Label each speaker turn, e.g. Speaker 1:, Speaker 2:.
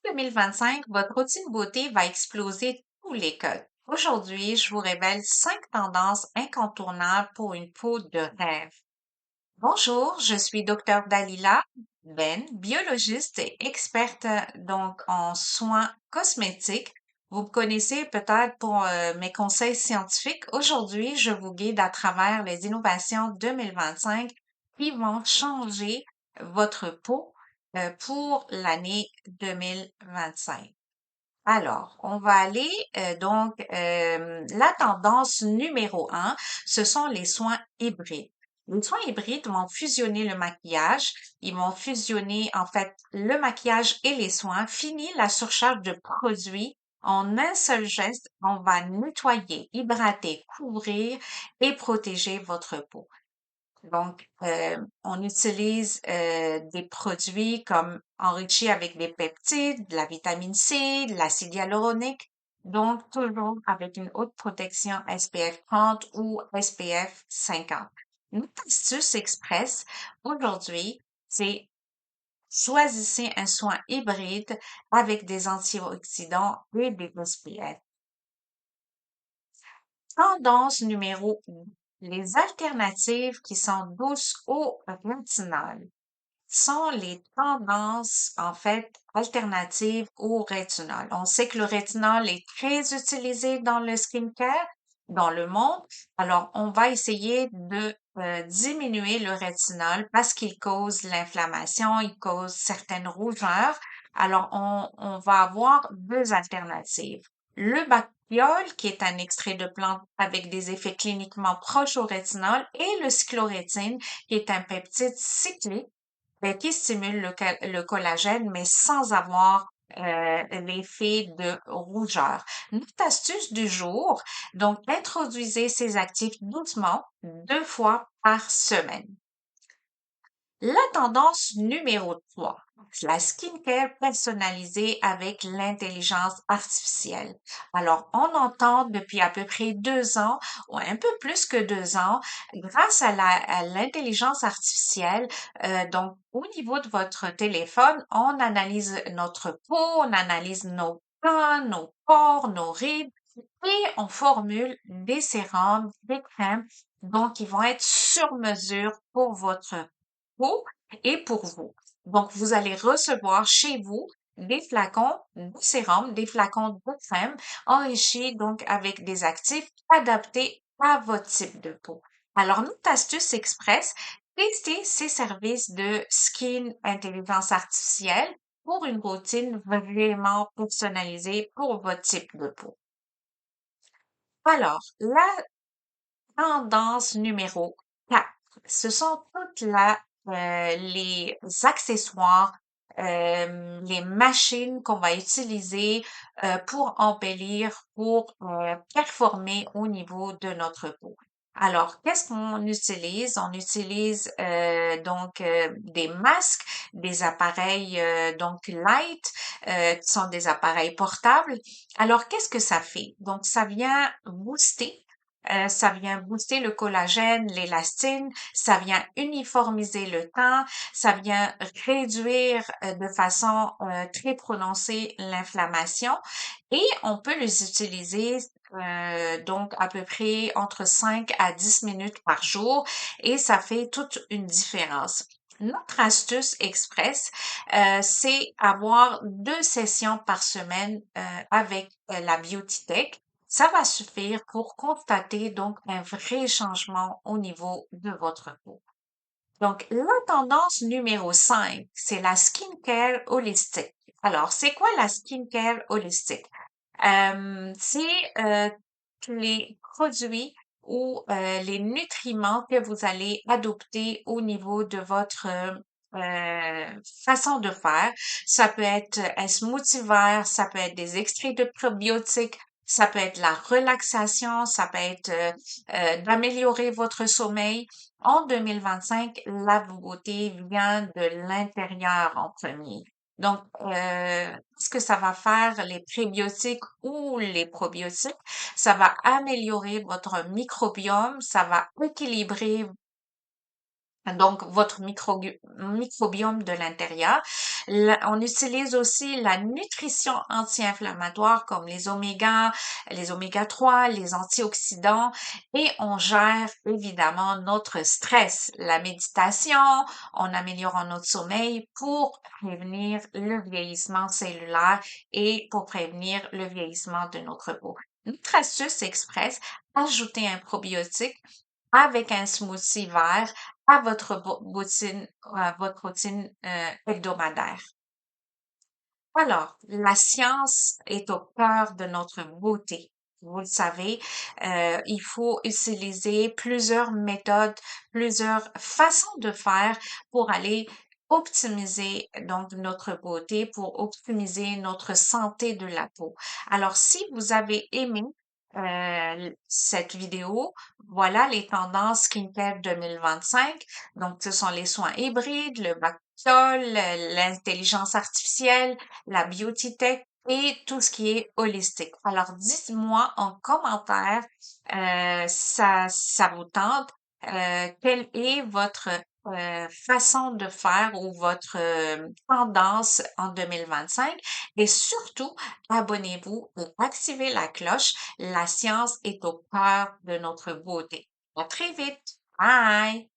Speaker 1: 2025, votre routine beauté va exploser tous les codes. Aujourd'hui, je vous révèle 5 tendances incontournables pour une peau de rêve. Bonjour, je suis Dr Dalila Ben, biologiste et experte donc en soins cosmétiques. Vous me connaissez peut-être pour mes conseils scientifiques. Aujourd'hui, je vous guide à travers les innovations 2025 qui vont changer votre peau pour l'année 2025. Alors, on va aller la tendance numéro un, ce sont les soins hybrides. Les soins hybrides vont fusionner le maquillage, ils vont fusionner en fait le maquillage et les soins, fini la surcharge de produits. En un seul geste, on va nettoyer, hydrater, couvrir et protéger votre peau. Donc, on utilise des produits comme enrichis avec des peptides, de la vitamine C, de l'acide hyaluronique, donc toujours avec une haute protection SPF 30 ou SPF 50. Notre astuce express aujourd'hui, c'est choisissez un soin hybride avec des antioxydants et des SPF. Tendance numéro 1, les alternatives qui sont douces au rétinol sont les tendances, en fait, alternatives au rétinol. On sait que le rétinol est très utilisé dans le skincare, dans le monde. Alors, on va essayer de diminuer le rétinol parce qu'il cause l'inflammation, il cause certaines rougeurs. Alors, on va avoir deux alternatives. Le bactiol, qui est un extrait de plante avec des effets cliniquement proches au rétinol, et le cyclorétine, qui est un peptide cyclique qui stimule le collagène, mais sans avoir l'effet de rougeur. Notre astuce du jour, donc introduisez ces actifs doucement 2 fois par semaine. La tendance numéro 3, la skincare personnalisée avec l'intelligence artificielle. Alors, on entend depuis à peu près 2 ans, ou un peu plus que 2 ans, grâce à l'intelligence artificielle, donc au niveau de votre téléphone, on analyse notre peau, on analyse nos pores, nos pores, nos rides, et on formule des sérums, des crèmes, donc qui vont être sur mesure pour votre peau et pour vous. Donc, vous allez recevoir chez vous des flacons de sérum, des flacons de crème enrichis donc avec des actifs adaptés à votre type de peau. Alors, notre astuce express, testez ces services de Skin Intelligence Artificielle pour une routine vraiment personnalisée pour votre type de peau. Alors, la tendance numéro 4, ce sont les accessoires, les machines qu'on va utiliser pour embellir, pour performer au niveau de notre peau. Alors, qu'est-ce qu'on utilise? On utilise des masques, des appareils donc light, qui sont des appareils portables. Alors, qu'est-ce que ça fait? Donc, ça vient booster le collagène, l'élastine, ça vient uniformiser le teint, ça vient réduire de façon très prononcée l'inflammation et on peut les utiliser donc à peu près entre 5 à 10 minutes par jour et ça fait toute une différence. Notre astuce express, c'est avoir 2 sessions par semaine avec la Beauty Tech. Ça va suffire pour constater donc un vrai changement au niveau de votre peau. Donc, la tendance numéro 5, c'est la skincare holistique. Alors, c'est quoi la skincare holistique? C'est tous les produits ou les nutriments que vous allez adopter au niveau de votre façon de faire. Ça peut être un smoothie vert, ça peut être des extraits de probiotiques, ça peut être la relaxation, ça peut être d'améliorer votre sommeil. En 2025, la beauté vient de l'intérieur en premier. Donc, ce que ça va faire, les prébiotiques ou les probiotiques, ça va améliorer votre microbiome, ça va équilibrer donc votre microbiome de l'intérieur. On utilise aussi la nutrition anti-inflammatoire comme les oméga 3, les antioxydants et on gère évidemment notre stress, la méditation, on améliore notre sommeil pour prévenir le vieillissement cellulaire et pour prévenir le vieillissement de notre peau. Notre astuce express, ajouter un probiotique avec un smoothie vert à votre routine hebdomadaire. Alors, la science est au cœur de notre beauté. Vous le savez, il faut utiliser plusieurs méthodes, plusieurs façons de faire pour aller optimiser donc notre beauté, pour optimiser notre santé de la peau. Alors, si vous avez aimé cette vidéo, voilà les tendances skincare 2025. Donc, ce sont les soins hybrides, le bactol, l'intelligence artificielle, la beauty tech et tout ce qui est holistique. Alors, dites-moi en commentaire, ça vous tente, quelle est votre façon de faire ou votre tendance en 2025 et surtout, abonnez-vous et activez la cloche. La science est au cœur de notre beauté. À très vite. Bye!